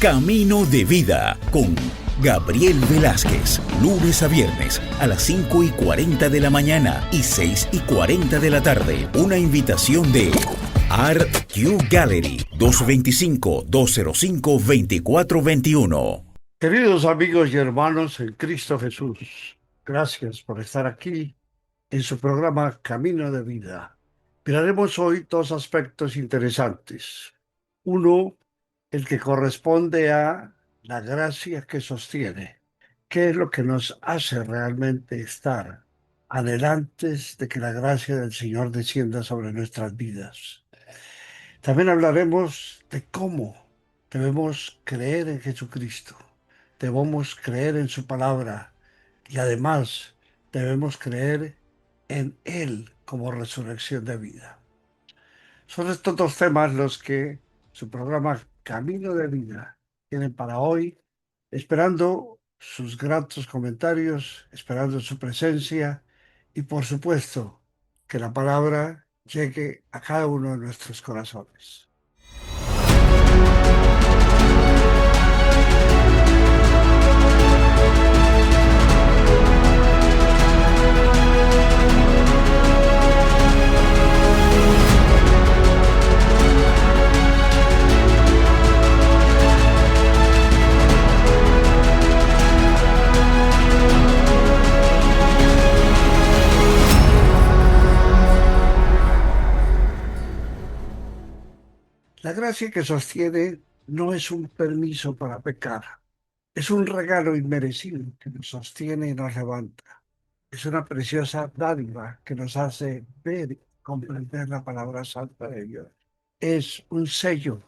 Camino de Vida con Gabriel Velázquez, lunes a viernes a las 5:40 de la mañana y 6:40 de la tarde. Una invitación de Art Q Gallery, 225-205-2421. Queridos amigos y hermanos en Cristo Jesús, gracias por estar aquí en su programa Camino de Vida. Miraremos hoy dos aspectos interesantes. Uno, el que corresponde a la gracia que sostiene. ¿Qué es lo que nos hace realmente estar anhelantes de que la gracia del Señor descienda sobre nuestras vidas? También hablaremos de cómo debemos creer en Jesucristo, debemos creer en su palabra y además debemos creer en Él como resurrección de vida. Son estos dos temas los que su programa Camino de Vida tienen para hoy, esperando sus gratos comentarios, esperando su presencia y por supuesto que la palabra llegue a cada uno de nuestros corazones. La gracia que sostiene no es un permiso para pecar, es un regalo inmerecido que nos sostiene y nos levanta. Es una preciosa dádiva que nos hace ver y comprender la palabra santa de Dios. Es un sello,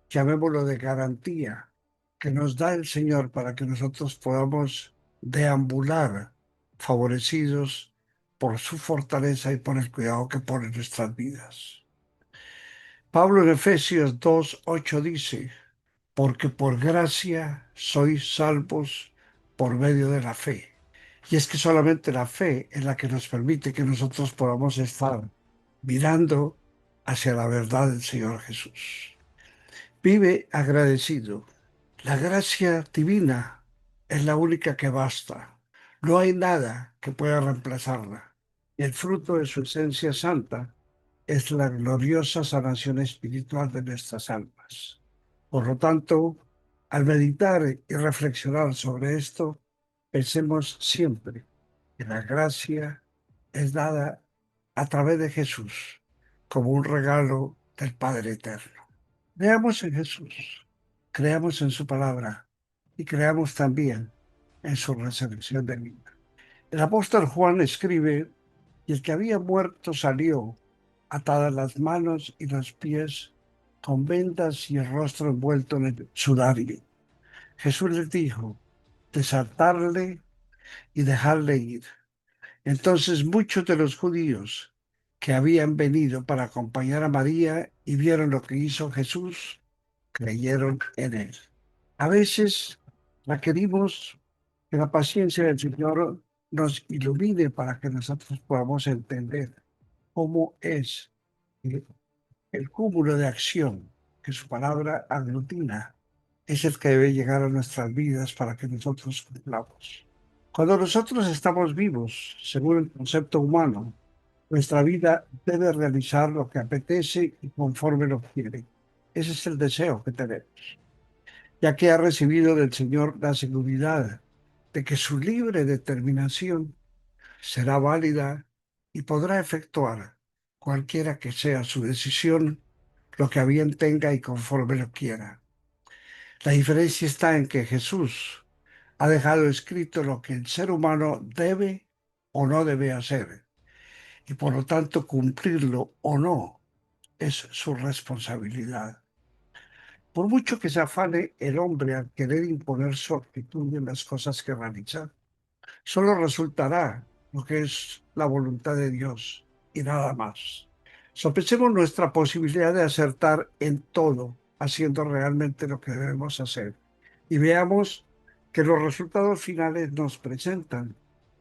llamémoslo de garantía, que nos da el Señor para que nosotros podamos deambular favorecidos por su fortaleza y por el cuidado que pone en nuestras vidas. Pablo en Efesios 2:8 dice, porque por gracia sois salvos por medio de la fe. Y es que solamente la fe es la que nos permite que nosotros podamos estar mirando hacia la verdad del Señor Jesús. Vive agradecido. La gracia divina es la única que basta. No hay nada que pueda reemplazarla. Y el fruto de su esencia santa es la gloriosa sanación espiritual de nuestras almas. Por lo tanto, al meditar y reflexionar sobre esto, pensemos siempre que la gracia es dada a través de Jesús como un regalo del Padre Eterno. Veamos en Jesús, creamos en su palabra y creamos también en su resurrección de vida. El apóstol Juan escribe, y el que había muerto salió, atadas las manos y los pies, con vendas y el rostro envuelto en el sudario. Jesús les dijo, desatarle y dejarle ir. Entonces muchos de los judíos que habían venido para acompañar a María y vieron lo que hizo Jesús, creyeron en él. A veces requerimos que la paciencia del Señor nos ilumine para que nosotros podamos entender cómo es el cúmulo de acción que su palabra aglutina es el que debe llegar a nuestras vidas para que nosotros cumplamos. Cuando nosotros estamos vivos, según el concepto humano, nuestra vida debe realizar lo que apetece y conforme lo quiere. Ese es el deseo que tenemos, ya que ha recibido del Señor la seguridad de que su libre determinación será válida y podrá efectuar, cualquiera que sea su decisión, lo que a bien tenga y conforme lo quiera. La diferencia está en que Jesús ha dejado escrito lo que el ser humano debe o no debe hacer, y por lo tanto cumplirlo o no es su responsabilidad. Por mucho que se afane el hombre al querer imponer su actitud en las cosas que realiza, solo resultará lo que es la voluntad de Dios y nada más. Sopesemos nuestra posibilidad de acertar en todo, haciendo realmente lo que debemos hacer. Y veamos que los resultados finales nos presentan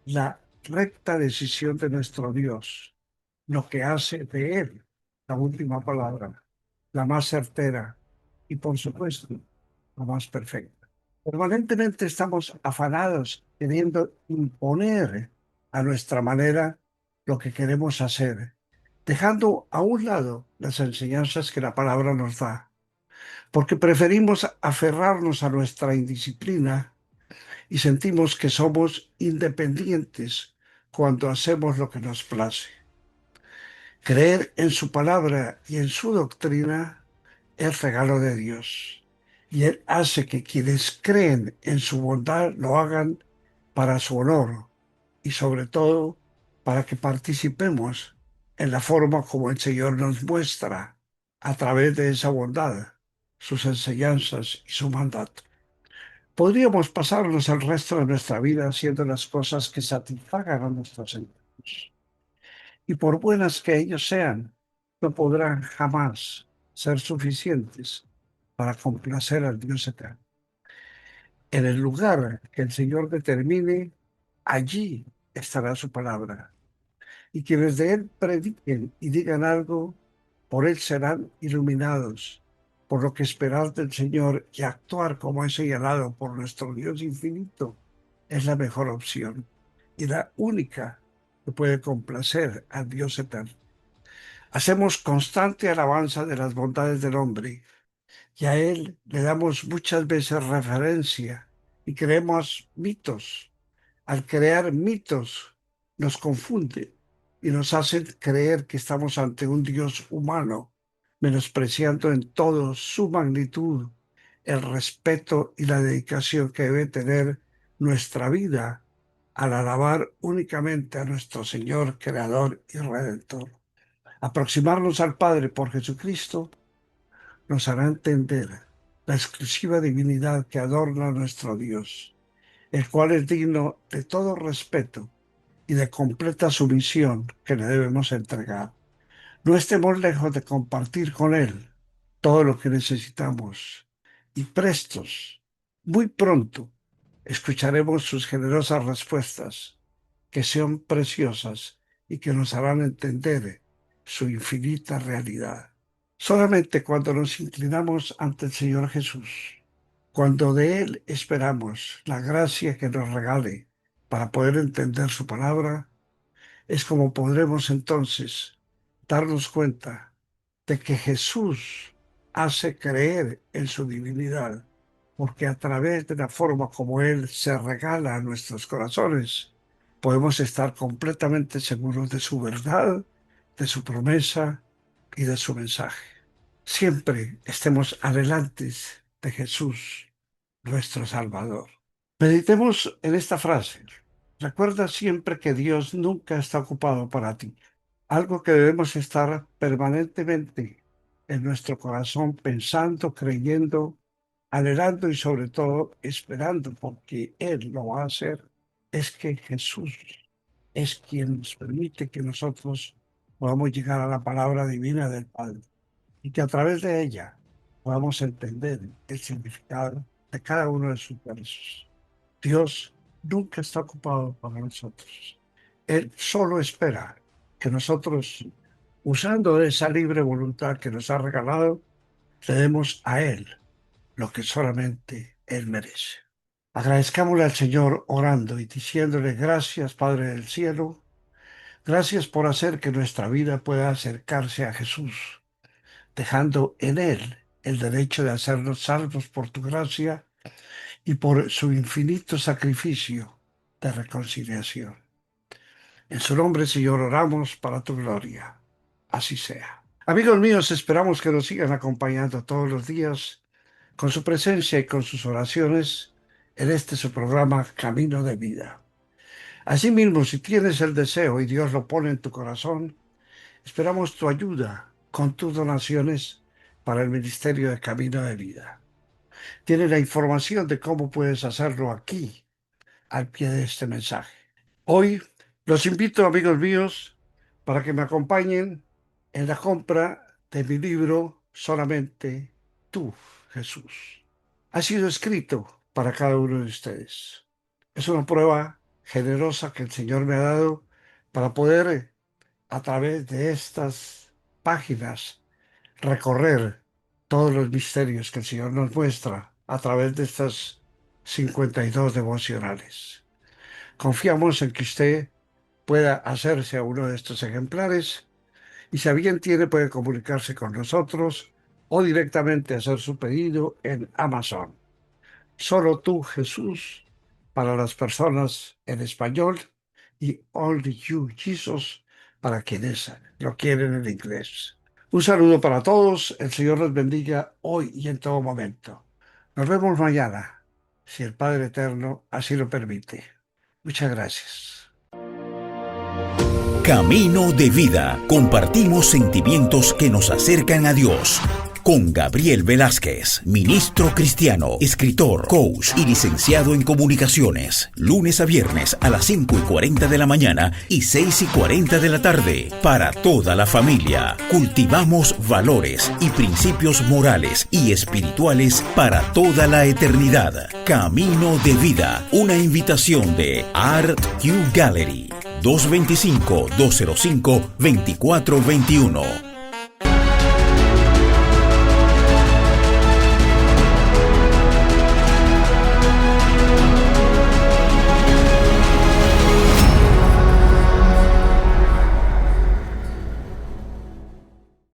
la recta decisión de nuestro Dios, lo que hace de Él la última palabra, la más certera y, por supuesto, forma más perfecta. Permanentemente estamos afanados queriendo imponer a nuestra manera lo que queremos hacer, dejando a un lado las enseñanzas que la palabra nos da, porque preferimos aferrarnos a nuestra indisciplina y sentimos que somos independientes cuando hacemos lo que nos place. Creer en su palabra y en su doctrina es regalo de Dios. Y Él hace que quienes creen en su bondad lo hagan para su honor y sobre todo para que participemos en la forma como el Señor nos muestra a través de esa bondad, sus enseñanzas y su mandato. Podríamos pasarnos el resto de nuestra vida haciendo las cosas que satisfagan a nuestros sentidos. Y por buenas que ellos sean, no podrán jamás ser suficientes para complacer al Dios eterno. En el lugar que el Señor determine, allí estará su palabra. Y quienes de Él prediquen y digan algo, por Él serán iluminados. Por lo que esperar del Señor y actuar como es señalado por nuestro Dios infinito es la mejor opción y la única que puede complacer al Dios eterno. Hacemos constante alabanza de las bondades del hombre y a él le damos muchas veces referencia y creemos mitos. Al crear mitos nos confunde y nos hace creer que estamos ante un Dios humano, menospreciando en todo su magnitud, el respeto y la dedicación que debe tener nuestra vida al alabar únicamente a nuestro Señor, Creador y Redentor. Aproximarnos al Padre por Jesucristo nos hará entender la exclusiva divinidad que adorna a nuestro Dios, el cual es digno de todo respeto y de completa sumisión que le debemos entregar. No estemos lejos de compartir con Él todo lo que necesitamos y prestos, muy pronto, escucharemos sus generosas respuestas, que son preciosas y que nos harán entender su infinita realidad. Solamente cuando nos inclinamos ante el Señor Jesús, cuando de Él esperamos la gracia que nos regale para poder entender su palabra, es como podremos entonces darnos cuenta de que Jesús hace creer en su divinidad, porque a través de la forma como Él se regala a nuestros corazones, podemos estar completamente seguros de su verdad, de su promesa y de su mensaje. Siempre estemos adelantes de Jesús, nuestro Salvador. Meditemos en esta frase. Recuerda siempre que Dios nunca está ocupado para ti. Algo que debemos estar permanentemente en nuestro corazón pensando, creyendo, anhelando y sobre todo esperando, porque Él lo va a hacer, es que Jesús es quien nos permite que nosotros podamos llegar a la palabra divina del Padre y que a través de ella podamos entender el significado de cada uno de sus versos. Dios nunca está ocupado para nosotros. Él solo espera que nosotros, usando esa libre voluntad que nos ha regalado, le demos a Él lo que solamente Él merece. Agradezcámosle al Señor orando y diciéndole gracias, Padre del cielo, gracias por hacer que nuestra vida pueda acercarse a Jesús, dejando en Él el derecho de hacernos salvos por tu gracia y por su infinito sacrificio de reconciliación. En su nombre, Señor, oramos para tu gloria. Así sea. Amigos míos, esperamos que nos sigan acompañando todos los días con su presencia y con sus oraciones en este su programa Camino de Vida. Asimismo, si tienes el deseo y Dios lo pone en tu corazón, esperamos tu ayuda con tus donaciones para el Ministerio de Camino de Vida. Tienes la información de cómo puedes hacerlo aquí, al pie de este mensaje. Hoy los invito, amigos míos, para que me acompañen en la compra de mi libro Solamente tú, Jesús. Ha sido escrito para cada uno de ustedes. Es una prueba generosa que el Señor me ha dado para poder, a través de estas páginas, recorrer todos los misterios que el Señor nos muestra a través de estas 52 devocionales. Confiamos en que usted pueda hacerse a uno de estos ejemplares y si a bien tiene puede comunicarse con nosotros o directamente hacer su pedido en Amazon. Solo tú, Jesús, para las personas en español y Only You, Jesus, para quienes lo quieren en inglés. Un saludo para todos, el Señor los bendiga hoy y en todo momento. Nos vemos mañana, si el Padre Eterno así lo permite. Muchas gracias. Camino de vida. Compartimos sentimientos que nos acercan a Dios. Con Gabriel Velázquez, ministro cristiano, escritor, coach y licenciado en comunicaciones. Lunes a viernes a las 5:40 de la mañana y 6:40 de la tarde. Para toda la familia. Cultivamos valores y principios morales y espirituales para toda la eternidad. Camino de vida. Una invitación de Art Q Gallery. 225-205-2421.